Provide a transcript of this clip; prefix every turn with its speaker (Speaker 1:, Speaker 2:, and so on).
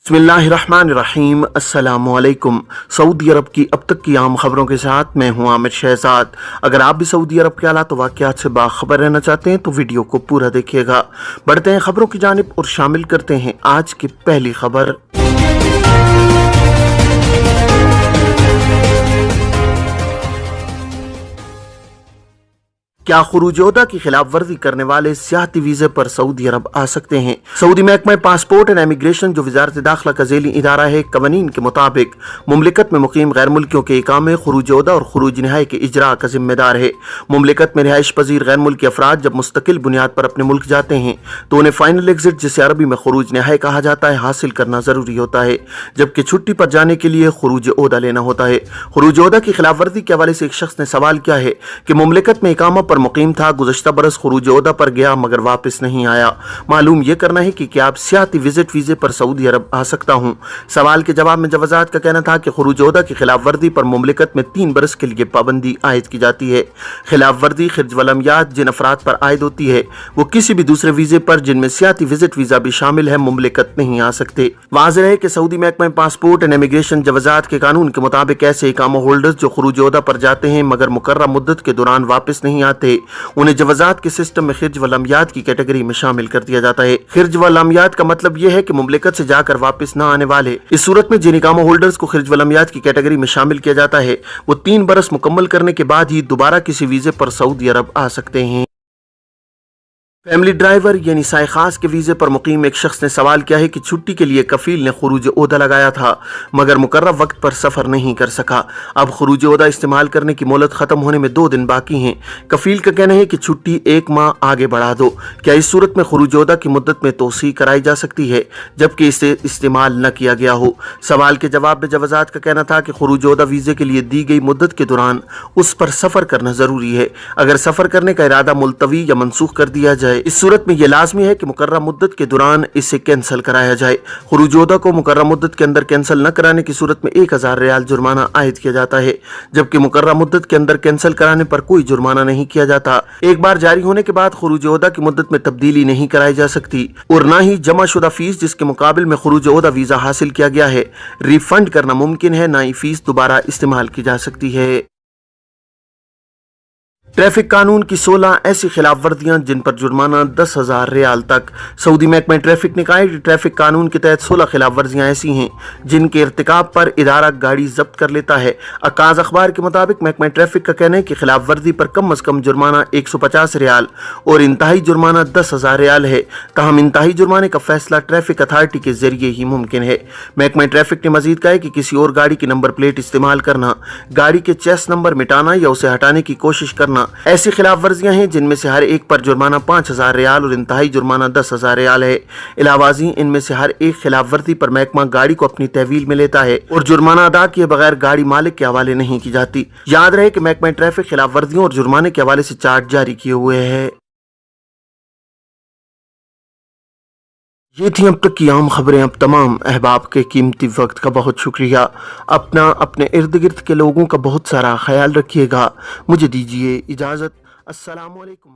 Speaker 1: बिस्मिल्लाहिर्रहमानिर्रहीम। अस्सलामुअलैकुम। सऊदी अरब की अब तक की आम खबरों के साथ मैं हूं आमिर शहजाद। अगर आप भी सऊदी अरब के हालात वाक़यात से बाखबर रहना चाहते हैं तो वीडियो को पूरा देखिएगा। बढ़ते हैं खबरों की जानिब और शामिल करते हैं आज की पहली खबर। क्या खुरूज-ए-ओहदा की खिलाफ वर्जी करने वाले सियाहती वीजे पर सऊदी अरब आ सकते हैं? सऊदी महकमा पासपोर्ट एंड इमिग्रेशन जो वजारत दाखिला का ज़ेली इदारा है, कवानीन के मुताबिक मुमलिकत में मुकीम गैर मुल्कियों के इकामे, खुरूज-ए-ओहदा और खुरूज नहाई के इजरा का जिम्मेदार है। मुमलिकत में रिहाइश पजीर गैर मुल्की अफराद जब मुस्तकिल बुनियाद पर अपने मुल्क जाते हैं तो उन्हें फाइनल एग्जिट, जिसे अरबी में खुरूज नहाई कहा जाता है, हासिल करना जरूरी होता है, जबकि छुट्टी पर जाने के लिए खुरूज-ए-ओहदा लेना होता है। खुरूज-ए-ओहदा की खिलाफ वर्जी के हवाले से एक शख्स ने सवाल किया है कि मुमलिकत में इकामा पर मुकीम था, गुज़श्ता बरस खुरूज-ए-ओहदा पर गया मगर वापस नहीं आया। मालूम यह करना है कि क्या आप सियाहती विजिट वीजे पर सऊदी अरब आ सकता हूँ। सवाल के जवाब में जवाजात का कहना था कि खुरूज-ए-ओहदा की खिलाफ वर्जी पर मुमलिकत में 3 बरस के लिए पाबंदी आयद की जाती है। खिलाफ वर्जी खिर्ज वल अमयात जिन अफराद पर आयद होती है वो किसी भी दूसरे वीजे पर, जिनमें सियाहती विजिट वीजा भी शामिल है, मुमलिकत नहीं आ सकते। वाज़ेह है कि सऊदी महकमा पासपोर्ट एंड इमिग्रेशन जवाजात के कानून के मुताबिक ऐसे इकामा होल्डर्स जो खुरूज-ए-ओहदा पर जाते हैं मगर मुकर्रर मुद्दत के दौरान वापस नहीं आते, उन्हें जवाजात के सिस्टम में खिर्ज वल अमयात की कैटेगरी में शामिल कर दिया जाता है। खिर्ज वल अमयात का मतलब यह है कि मुमलिकत से जाकर वापस न आने वाले। इस सूरत में जिन इकामा होल्डर्स को खिर्ज वल अमयात की कैटेगरी में शामिल किया जाता है वो 3 बरस मुकम्मल करने के बाद ही दोबारा किसी वीजे पर सऊदी अरब आ सकते हैं। फैमिली ड्राइवर यानी साए खास के वीजे पर मुकीम एक शख्स ने सवाल किया है कि छुट्टी के लिए कफील ने खुरूज-ए-ओहदा लगाया था मगर मुकर्रर वक्त पर सफर नहीं कर सका। अब खुरूज-ए-ओहदा इस्तेमाल करने की मोहलत खत्म होने में 2 दिन बाकी हैं। कफील का कहना है कि छुट्टी 1 माह आगे बढ़ा दो। क्या इस सूरत में खुरूज-ए-ओहदा की मुद्दत में तोसी कराई जा सकती है जबकि इसे इस्तेमाल न किया गया हो? सवाल के जवाब में जवाजात का कहना था कि खुरूज-ए-ओहदा वीजे के लिए दी गई मुद्दत के दौरान उस पर सफर करना जरूरी है। अगर सफर करने का इरादा मुलतवी या मनसूख कर दिया जाए, इस सूरत में यह लाजमी है कि मुकर्रर मुद्दत के दौरान इसे कैंसिल कराया जाए। खुरूज-ए-ओहदा को मुकर्रर मुद्दत के अंदर कैंसिल न कराने की सूरत में 1000 रियाल जुर्माना आयद किया जाता है, जबकि मुकर्रर मुद्दत के अंदर कैंसिल कराने पर कोई जुर्माना नहीं किया जाता। एक बार जारी होने के बाद खुरूज-ए-ओहदा की मुद्दत में तब्दीली नहीं कराई जा सकती और न ही जमा शुदा फीस जिसके मुकाबिल में खुरूज-ए-ओहदा वीजा हासिल किया गया है रिफंड करना मुमकिन है, न ही फीस दोबारा इस्तेमाल की जा सकती है। ट्रैफिक कानून की 16 ऐसी खिलाफ वर्जियां जिन पर जुर्माना 10,000 रियाल तक। सऊदी महकमा ट्रैफिक ने कहा है कि ट्रैफिक कानून के तहत 16 खिलाफ वर्जियां ऐसी हैं जिनके इर्तिकाब पर इदारा गाड़ी जब्त कर लेता है। अकाज अखबार के मुताबिक महकमा ट्रैफिक का कहना है कि खिलाफ वर्जी पर कम अज कम जुर्माना 150 रियाल और इंतहाई जुर्माना 10,000 रियाल है। तहम इंतहाई जुर्माने का फैसला ट्रैफिक अथॉरिटी के जरिए ही मुमकिन है। महकमा ट्रैफिक ने मजीद कहा है कि किसी और गाड़ी की नंबर प्लेट इस्तेमाल करना, गाड़ी के चेस नंबर मिटाना या उसे हटाने की कोशिश करना ऐसी खिलाफ वर्जियां हैं जिनमें से हर एक पर जुर्माना 5,000 रियाल और इंतहाई जुर्माना 10,000 रियाल है। इलावाजी इनमें से हर एक खिलाफ वर्जी पर महकमा गाड़ी को अपनी तहवील में लेता है और जुर्माना अदा किए बगैर गाड़ी मालिक के हवाले नहीं की जाती। याद रहे कि महकमा ट्रैफिक खिलाफ वर्जियों और जुर्माने के हवाले से चार्ट जारी किए हुए है। ये थी अब तक की आम खबरें। अब तमाम अहबाब के कीमती वक्त का बहुत शुक्रिया। अपना, अपने इर्द गिर्द के लोगों का बहुत सारा ख्याल रखिएगा। मुझे दीजिए इजाज़त। अस्सलामु अलैकुम।